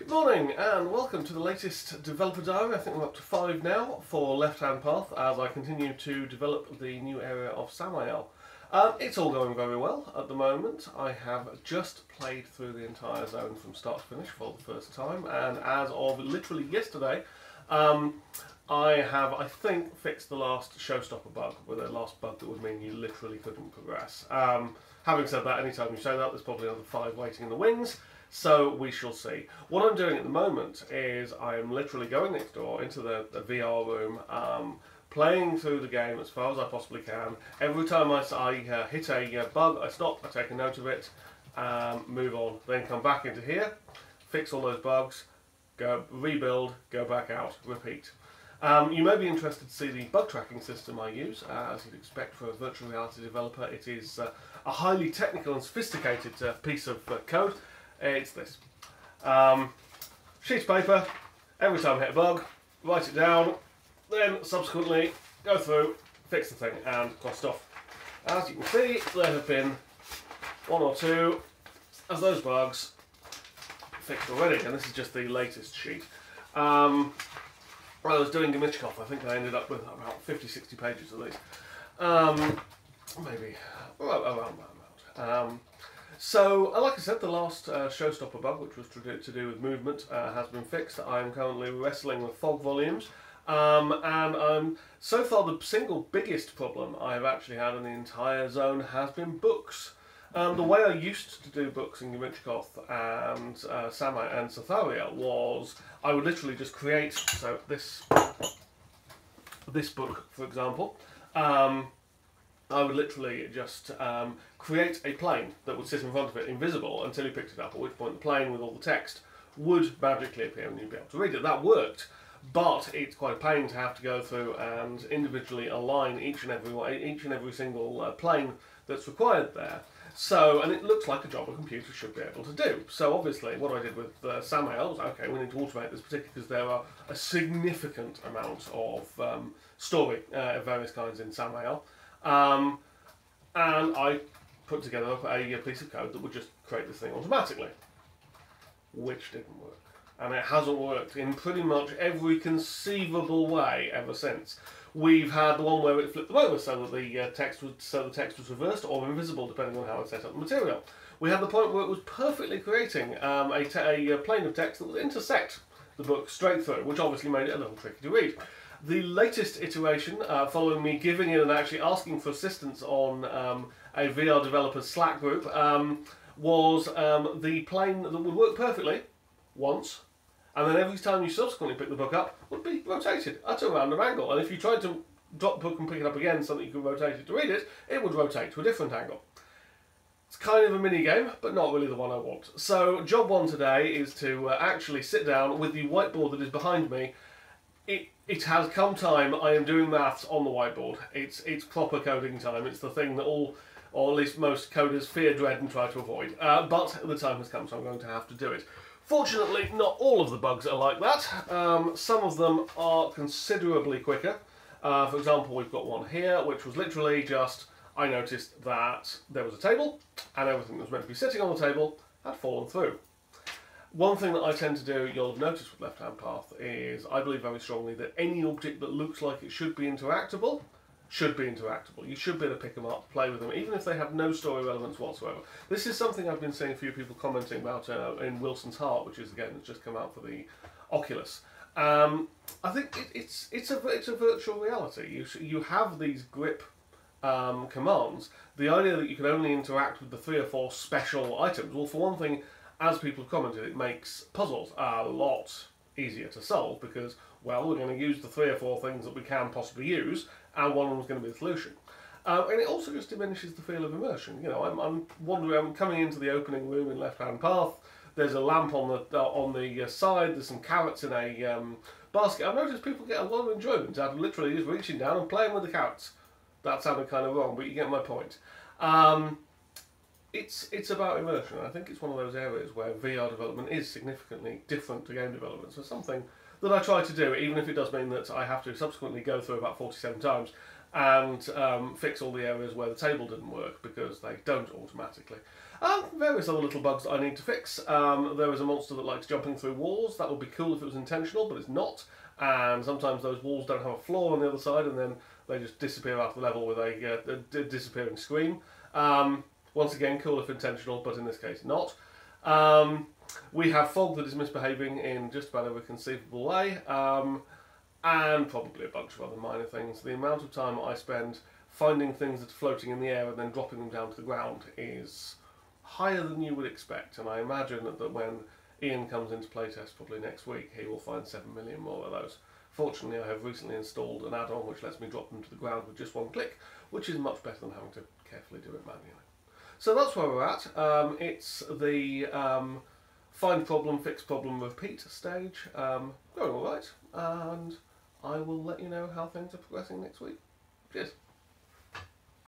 Good morning and welcome to the latest developer diary. I think we're up to 5 now for Left Hand Path as I continue to develop the new area of Samael. It's all going very well at the moment. I have just played through the entire zone from start to finish for the first time, and as of literally yesterday I have, I think, fixed the last showstopper bug, with the last bug that would mean you literally couldn't progress. Having said that, anytime you say that, there's probably another 5 waiting in the wings. So we shall see. What I'm doing at the moment is I am literally going next door into the VR room, playing through the game as far as I possibly can. Every time I hit a bug, I stop, I take a note of it, move on, then come back into here, fix all those bugs, go rebuild, go back out, repeat. You may be interested to see the bug tracking system I use. As you'd expect for a virtual reality developer, it is a highly technical and sophisticated piece of code. It's this. Sheet of paper, every time I hit a bug, write it down, then subsequently go through, fix the thing and cross it off. As you can see, there have been 1 or 2 of those bugs fixed already, and this is just the latest sheet. When I was doing Gamichkov, I think I ended up with about 50-60 pages of these. Maybe around that amount. So, like I said, the last showstopper bug, which was to do with movement, has been fixed. I am currently wrestling with fog volumes, and so far the single biggest problem I have actually had in the entire zone has been books. The way I used to do books in Gamichkov and Samael and Samael was I would literally just create, so this book, for example, I would literally just create a plane that would sit in front of it invisible until you picked it up, at which point the plane with all the text would magically appear and you'd be able to read it. That worked, but it's quite a pain to have to go through and individually align each and every single plane that's required there. So, and it looks like a job a computer should be able to do. So obviously what I did with Samael was, okay, we need to automate this, particularly because there are a significant amount of story of various kinds in Samael. And I put together a piece of code that would just create this thing automatically, which didn't work. And it hasn't worked in pretty much every conceivable way ever since. We've had the one where it flipped them over so that the text was reversed or invisible depending on how I set up the material. We had the point where it was perfectly creating a plane of text that would intersect the book straight through, which obviously made it a little tricky to read. The latest iteration, following me giving in and actually asking for assistance on a VR developer's Slack group, was the plane that would work perfectly once, and then every time you subsequently pick the book up, would be rotated at a random angle. And if you tried to drop the book and pick it up again so that you could rotate it to read it, it would rotate to a different angle. It's kind of a mini game, but not really the one I want. So job 1 today is to actually sit down with the whiteboard that is behind me. It has come time. I am doing maths on the whiteboard. It's proper coding time. It's the thing that all, or at least most coders, fear, dread and try to avoid. But the time has come, so I'm going to have to do it. Fortunately, not all of the bugs are like that. Some of them are considerably quicker. For example, we've got one here, which was literally just, I noticed that there was a table, and everything that was meant to be sitting on the table had fallen through. One thing that I tend to do, you'll have noticed with Left Hand Path, is I believe very strongly that any object that looks like it should be interactable, should be interactable. You should be able to pick them up, play with them, even if they have no story relevance whatsoever. This is something I've been seeing a few people commenting about in Wilson's Heart, which is the game that's just come out for the Oculus. I think it's a virtual reality. You have these grip commands. The idea that you can only interact with the 3 or 4 special items, well, for one thing, as people have commented, it makes puzzles a lot easier to solve because, well, we're going to use the 3 or 4 things that we can possibly use, and one of them is going to be the solution. And it also just diminishes the feel of immersion. You know, I'm wondering, I'm coming into the opening room in Left Hand Path. There's a lamp on the side. There's some carrots in a basket. I've noticed people get a lot of enjoyment out of literally just reaching down and playing with the carrots. That sounded kind of wrong, but you get my point. It's about immersion. I think it's one of those areas where VR development is significantly different to game development. So something that I try to do, even if it does mean that I have to subsequently go through about 47 times and fix all the areas where the table didn't work, because they don't automatically. Various other little bugs that I need to fix. There is a monster that likes jumping through walls. That would be cool if it was intentional, but it's not. And sometimes those walls don't have a floor on the other side, and then they just disappear after the level with a disappearing scream. Once again, cool if intentional, but in this case not. We have fog that is misbehaving in just about every conceivable way, and probably a bunch of other minor things. The amount of time I spend finding things that are floating in the air and then dropping them down to the ground is higher than you would expect, and I imagine that when Ian comes into playtest probably next week, he will find 7 million more of those. Fortunately, I have recently installed an add-on which lets me drop them to the ground with just one click, which is much better than having to carefully do it manually. So that's where we're at. It's the find problem, fix problem, repeat stage. Going alright, and I will let you know how things are progressing next week. Cheers.